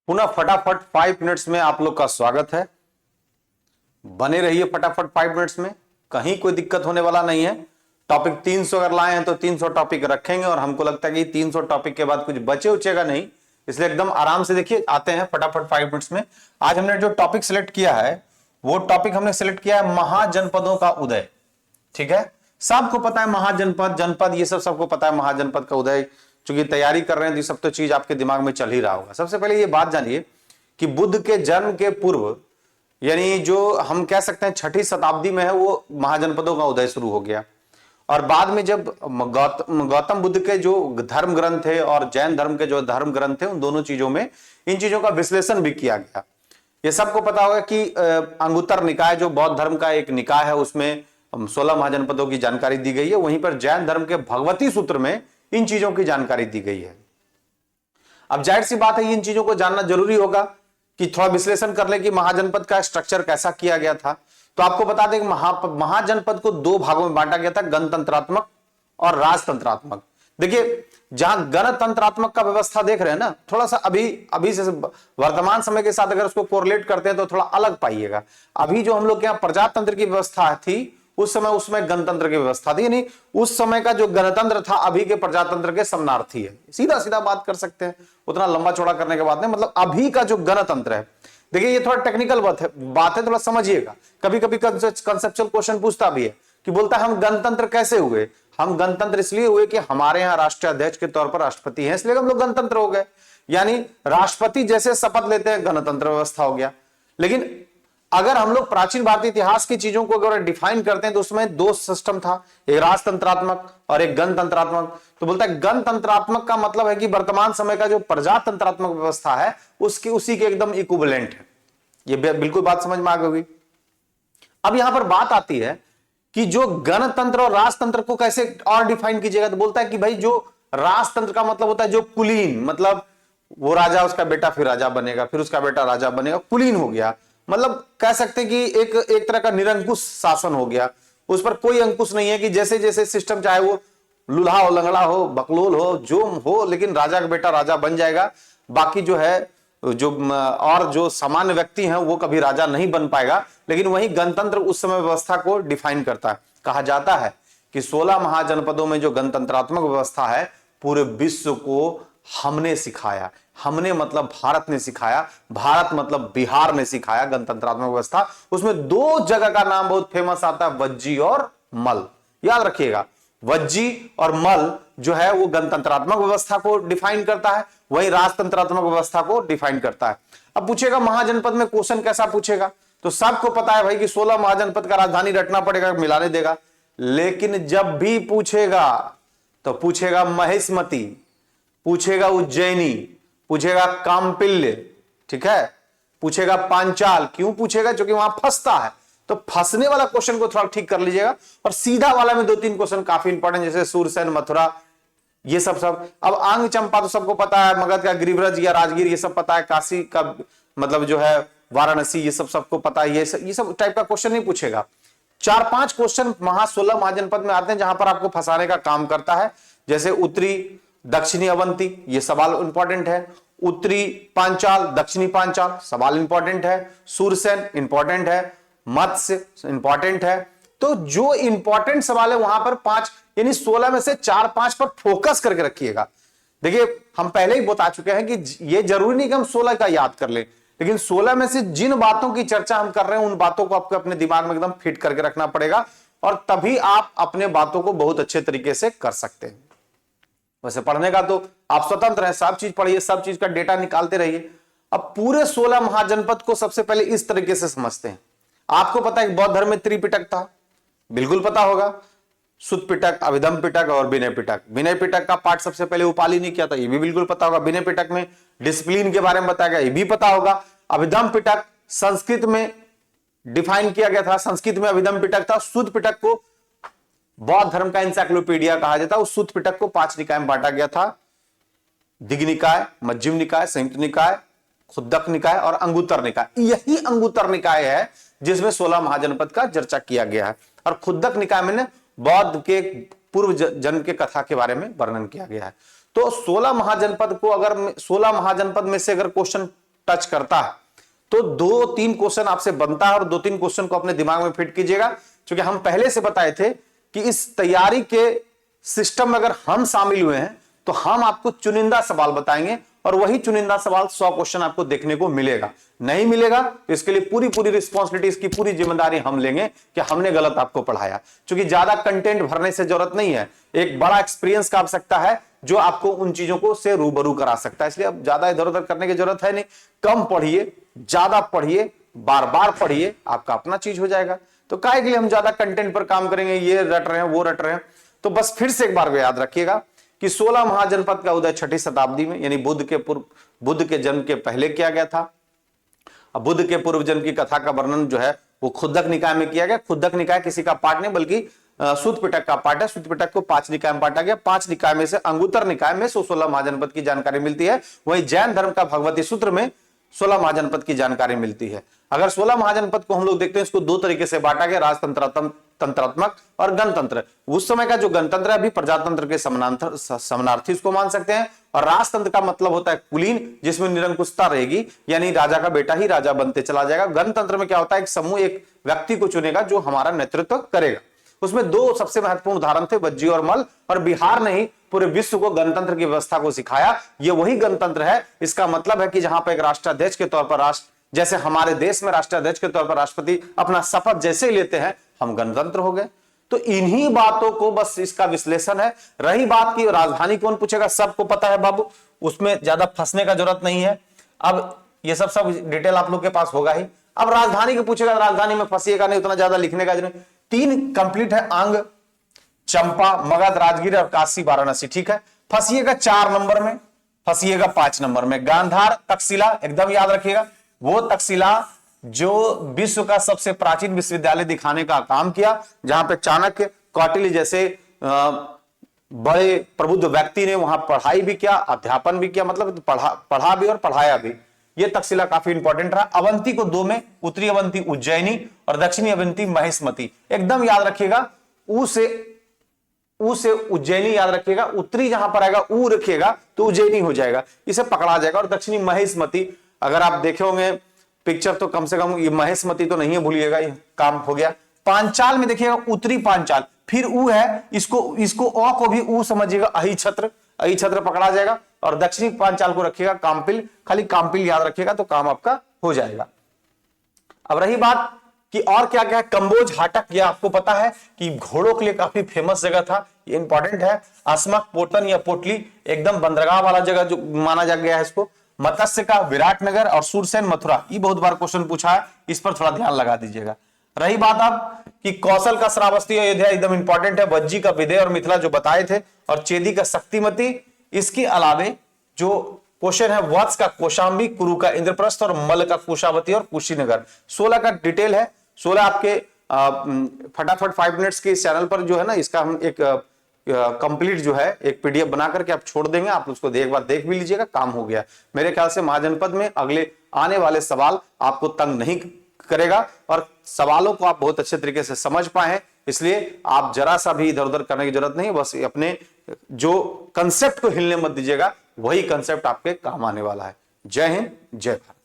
पुनः फटाफट 5 मिनट्स में आप लोग का स्वागत है। बने रहिए फटाफट 5 मिनट्स में, कहीं कोई दिक्कत होने वाला नहीं है। टॉपिक 300 अगर लाए हैं तो 300 टॉपिक रखेंगे और हमको लगता है कि 300 टॉपिक के बाद कुछ बचे उचेगा नहीं, इसलिए एकदम आराम से देखिए आते हैं फटाफट 5 मिनट्स में। आज हमने जो टॉपिक सिलेक्ट किया है वो टॉपिक हमने सिलेक्ट किया है महाजनपदों का उदय। ठीक है, सबको पता है महाजनपद, जनपद, ये सब सबको पता है महाजनपद का उदय। चूंकि तैयारी कर रहे हैं तो ये सब तो चीज आपके दिमाग में चल ही रहा होगा। सबसे पहले ये बात जानिए कि बुद्ध के जन्म के पूर्व, यानी जो हम कह सकते हैं 6ठी शताब्दी में है, वो महाजनपदों का उदय शुरू हो गया। और बाद में जब गौतम बुद्ध के जो धर्म ग्रंथ थे और जैन धर्म के जो धर्म ग्रंथ थे, उन दोनों चीजों में इन चीजों का विश्लेषण भी किया गया। ये सबको पता होगा कि अंगुत्तर निकाय जो बौद्ध धर्म का एक निकाय है, उसमें 16 महाजनपदों की जानकारी दी गई है। वहीं पर जैन धर्म के भगवती सूत्र में इन चीजों की जानकारी दी गई है। अब जाहिर सी बात है इन चीजों को जानना जरूरी होगा कि थोड़ा विश्लेषण कर ले कि महाजनपद का स्ट्रक्चर कैसा किया गया था। तो आपको बता दें कि महाजनपद को 2 भागों में बांटा गया था, गणतंत्रात्मक और राजतंत्रात्मक। देखिए, जहां गणतंत्रात्मक का व्यवस्था देख रहे हैं ना, थोड़ा सा अभी से वर्तमान समय के साथ अगर उसको कोरिलेट करते हैं तो थोड़ा अलग पाइएगा। अभी जो हम लोग के यहाँ प्रजातंत्र की व्यवस्था थी, उस समय उसमें गणतंत्र की व्यवस्था थी, यानी उस समय का जो गणतंत्र था अभी के प्रजातंत्र के समनार्थी है। सीधा सीधा बात कर सकते हैं, उतना लंबा चौड़ा करने के बाद नहीं। मतलब अभी का जो गणतंत्र है, देखिए ये थोड़ा टेक्निकल बात है, थोड़ा समझिएगा। कभी कभी कंसेप्चुअल क्वेश्चन पूछता भी है कि बोलता है हम गणतंत्र कैसे हुए। हम गणतंत्र इसलिए हुए कि हमारे यहाँ राष्ट्रीय अध्यक्ष के तौर पर राष्ट्रपति हैं, इसलिए हम लोग गणतंत्र हो गए। यानी राष्ट्रपति जैसे शपथ लेते हैं, गणतंत्र व्यवस्था हो गया। लेकिन अगर हम लोग प्राचीन भारतीय इतिहास की चीजों को अगर डिफाइन करते हैं तो उसमें 2 सिस्टम था, एक राजतंत्रात्मक और एक गणतंत्रात्मक। तो बोलता है गणतंत्रात्मक का मतलब है कि वर्तमान समय का जो प्रजातंत्रात्मक व्यवस्था है उसकी उसी के एकदम इक्विवेलेंट है। ये बिल्कुल बात समझ में आ गई। अब यहां पर बात आती है कि जो गणतंत्र और राजतंत्र को कैसे और डिफाइन कीजिएगा। तो बोलता है कि भाई जो राजतंत्र का मतलब होता है जो कुलीन, मतलब वो राजा, उसका बेटा फिर राजा बनेगा, फिर उसका बेटा राजा बनेगा, कुलीन हो गया। मतलब कह सकते हैं कि एक तरह का निरंकुश शासन हो गया, उस पर कोई अंकुश नहीं है कि जैसे जैसे सिस्टम चाहे वो लूल्हा हो, लंगड़ा हो, बकलोल हो, जो हो, लेकिन राजा का बेटा राजा बन जाएगा। बाकी जो है जो सामान्य व्यक्ति हैं वो कभी राजा नहीं बन पाएगा। लेकिन वही गणतंत्र उस समय व्यवस्था को डिफाइन करता है। कहा जाता है कि 16 महाजनपदों में जो गणतंत्रात्मक व्यवस्था है, पूरे विश्व को हमने सिखाया। हमने मतलब भारत ने सिखाया, भारत मतलब बिहार ने सिखाया गणतंत्रात्मक व्यवस्था। उसमें 2 जगह का नाम बहुत फेमस आता है, वज्जी और मल। याद रखिएगा, वज्जी और मल जो है वो गणतंत्रात्मक व्यवस्था को डिफाइन करता है, वही राजतंत्रात्मक व्यवस्था को डिफाइन करता है। अब पूछेगा महाजनपद में क्वेश्चन कैसा पूछेगा, तो सबको पता है भाई कि 16 महाजनपद का राजधानी रटना पड़ेगा, मिलाने देगा। लेकिन जब भी पूछेगा तो पूछेगा महेशमती, पूछेगा उज्जैनी, पूछेगा कामपिल्य, ठीक है, पूछेगा पांचाल। क्यों पूछेगा? क्योंकि वहां फंसता है। तो फंसने वाला क्वेश्चन को थोड़ा ठीक कर लीजिएगा। और सीधा वाला में 2-3 क्वेश्चन काफी इंपॉर्टेंट, जैसे सूरसेन, मथुरा, ये सब। अब आंग चंपा तो सबको पता है, मगध का गिरिव्रज या राजगीर ये सब पता है, काशी का मतलब जो है वाराणसी, ये सब सबको पता है। ये सब टाइप का क्वेश्चन नहीं पूछेगा। 4-5 क्वेश्चन 16 महाजनपद में आते हैं जहां पर आपको फंसाने का काम करता है। जैसे उत्तरी दक्षिणी अवंती, ये सवाल इंपॉर्टेंट है। उत्तरी पांचाल, दक्षिणी पांचाल, सवाल इंपॉर्टेंट है। सूरसेन इंपॉर्टेंट है, मत्स्य इंपॉर्टेंट है। तो जो इंपॉर्टेंट सवाल है वहां पर 5 यानी 16 में से 4-5 पर फोकस करके रखिएगा। देखिए, हम पहले ही बता चुके हैं कि ये जरूरी नहीं कि हम 16 का याद कर लें, लेकिन 16 में से जिन बातों की चर्चा हम कर रहे हैं उन बातों को आपको अपने दिमाग में एकदम फिट करके रखना पड़ेगा, और तभी आप अपने बातों को बहुत अच्छे तरीके से कर सकते हैं। वैसे पढ़ने का तो आप स्वतंत्र हैं, सब चीज पढ़िए, सब चीज का डेटा निकालते रहिए। अब पूरे 16 महाजनपद को सबसे पहले इस तरीके से समझते हैं। आपको पता है बौद्ध धर्म में त्रिपिटक था, बिल्कुल पता होगा, सुत्त पिटक, अभिधम पिटक और विनय पिटक। विनय पिटक का पाठ सबसे पहले उपाली ने किया था, ये भी बिल्कुल पता होगा। विनय पिटक में डिसिप्लिन के बारे में बताया गया, ये भी पता होगा। अभिधम पिटक संस्कृत में डिफाइन किया गया था, संस्कृत में अभिधम पिटक था। सुत्त पिटक को बौद्ध धर्म का इंसाइक्लोपीडिया कहा जाता है। उस सुत्त पिटक को 5 निकाय में बांटा गया था, दिग् निकाय, मध्यम निकाय, संयुक्त निकाय, खुद्दक निकाय और अंगुत्तर निकाय। यही अंगुत्तर निकाय है जिसमें 16 महाजनपद का चर्चा किया गया है। और खुद्दक निकाय में बौद्ध के पूर्व जन्म के कथा के बारे में वर्णन किया गया है। तो 16 महाजनपद को अगर 16 महाजनपद में से अगर क्वेश्चन टच करता है तो 2-3 क्वेश्चन आपसे बनता है और 2-3 क्वेश्चन को अपने दिमाग में फिट कीजिएगा, क्योंकि हम पहले से बताए थे कि इस तैयारी के सिस्टम में अगर हम शामिल हुए हैं तो हम आपको चुनिंदा सवाल बताएंगे और वही चुनिंदा सवाल 100 क्वेश्चन आपको देखने को मिलेगा। नहीं मिलेगा तो इसके लिए पूरी रिस्पॉन्सिबिलिटी, इसकी पूरी जिम्मेदारी हम लेंगे कि हमने गलत आपको पढ़ाया। क्योंकि ज्यादा कंटेंट भरने से जरूरत नहीं है, एक बड़ा एक्सपीरियंस का आवश्यकता है जो आपको उन चीजों को से रूबरू करा सकता है। इसलिए अब ज्यादा इधर उधर करने की जरूरत है नहीं, कम पढ़िए, ज्यादा पढ़िए, बार बार पढ़िए, आपका अपना चीज हो जाएगा। तो काहे के लिए हम ज्यादा कंटेंट पर काम करेंगे, ये रट रहे हैं वो रट रहे हैं। तो बस फिर से एक बार याद रखिएगा कि 16 महाजनपद का उदय 6ठी शताब्दी में, यानी बुद्ध के जन्म के पहले किया गया था। अब बुद्ध के पूर्व जन्म की कथा का वर्णन जो है वो खुद्दक निकाय में किया गया। खुद्दक निकाय किसी का पाठ नहीं बल्कि सूत पिटक का पाठ है। सूत पिटक को 5 निकाय में बांटा गया। 5 निकाय में से अंगुत्तर निकाय में 16 महाजनपद की जानकारी मिलती है। वहीं जैन धर्म का भगवती सूत्र में 16 महाजनपद की जानकारी मिलती है। अगर 16 महाजनपद को हम लोग देखते हैं, इसको 2 तरीके से बांटा गया, राजतंत्रात्मक और गणतंत्र। उस समय का जो गणतंत्र है अभी प्रजातंत्र के समानार्थी इसको मान सकते हैं। और राजतंत्र का मतलब होता है कुलीन, जिसमें निरंकुशता रहेगी, यानी राजा का बेटा ही राजा बनते चला जाएगा। गणतंत्र में क्या होता है, एक समूह एक व्यक्ति को चुनेगा जो हमारा नेतृत्व करेगा। उसमें 2 सबसे महत्वपूर्ण उदाहरण थे, वज्जी और मल्ल। और बिहार ने ही पूरे विश्व को गणतंत्र की व्यवस्था को सिखाया। ये वही गणतंत्र है। इसका मतलब है कि जहां पर एक राष्ट्राध्यक्ष के तौर पर जैसे हमारे देश में राष्ट्राध्यक्ष के तौर पर राष्ट्रपति अपना शपथ जैसे ही लेते हैं, हम गणतंत्र हो गए। तो इन्हीं बातों को बस इसका विश्लेषण है। रही बात की राजधानी कौन पूछेगा, सबको पता है बाबू, उसमें ज्यादा फंसने का जरूरत नहीं है। अब ये सब डिटेल आप लोग के पास होगा ही। अब राजधानी को पूछेगा, राजधानी में फंसिएगा नहीं, उतना ज्यादा लिखने का जरूरत। 3 कंप्लीट है, अंग, चंपा, मगध, राजगीर और काशी वाराणसी। ठीक है, फंसिएगा 4 नंबर में, फंसिएगा 5 नंबर में। गांधार, तक्षशिला एकदम याद रखिएगा, वो तक्षशिला जो विश्व का सबसे प्राचीन विश्वविद्यालय दिखाने का काम किया, जहां पे चाणक्य, कौटिल्य जैसे बड़े प्रबुद्ध व्यक्ति ने वहां पढ़ाई भी किया, अध्यापन भी किया, मतलब पढ़ा भी और पढ़ाया भी। ये तक्षशिला काफी इंपॉर्टेंट रहा। अवंती को 2 में, उत्तरी अवंती उज्जैनी और दक्षिणी अवंती महेशमती। एकदम याद रखिएगा, ऊ से उज्जैनी याद रखिएगा। उत्तरी जहां पर आएगा ऊ रखिएगा तो उज्जैनी हो जाएगा, इसे पकड़ा जाएगा। और दक्षिणी महेशमती, अगर आप देखे होंगे पिक्चर तो कम से कम ये महेशमती तो नहीं है, भूलिएगा, ये काम हो गया। पांचाल में देखिएगा उत्तरी पांचाल, फिर ऊ है, इसको अ को भी ऊ समझिएगा, अहि छत्र पकड़ा जाएगा। और दक्षिणी पांचाल को रखिएगा काम्पिल, खाली काम्पिल याद रखिएगा तो काम आपका हो जाएगा। अब रही बात कि और क्या क्या है, कंबोज, हाटक, यह आपको पता है कि घोड़ों के लिए काफी फेमस जगह था, ये इंपॉर्टेंट है। अस्मक, पोटन या पोटली एकदम बंदरगाह वाला जगह जो माना जा गया है इसको। मत्स्य का विराटनगर और सूरसेन, मथुरा, ये बहुत बार क्वेश्चन पूछा है, इस पर थोड़ा ध्यान लगा दीजिएगा। रही बात अब कि कौशल का श्रावस्ती अयोध्या एकदम इंपॉर्टेंट है। वज्जी का विदेह और मिथिला जो बताए थे, और चेदी का शक्तिमती। इसके अलावे जो क्वेश्चन है, वत्स का कौशांबी, कुरु का इंद्रप्रस्थ और मल्ल का कुशावती और कुशीनगर। 16 का डिटेल है। 16 आपके फटाफट 5 मिनट्स के इस चैनल पर जो है ना, इसका हम एक कंप्लीट जो है एक पीडीएफ बना करके आप छोड़ देंगे, आप उसको एक बार देख भी लीजिएगा, काम हो गया। मेरे ख्याल से महाजनपद में अगले आने वाले सवाल आपको तंग नहीं करेगा और सवालों को आप बहुत अच्छे तरीके से समझ पाए हैं। इसलिए आप जरा सा भी इधर उधर करने की जरूरत नहीं, बस अपने जो कंसेप्ट को हिलने मत दीजिएगा, वही कंसेप्ट आपके काम आने वाला है। जय हिंद, जय भारत।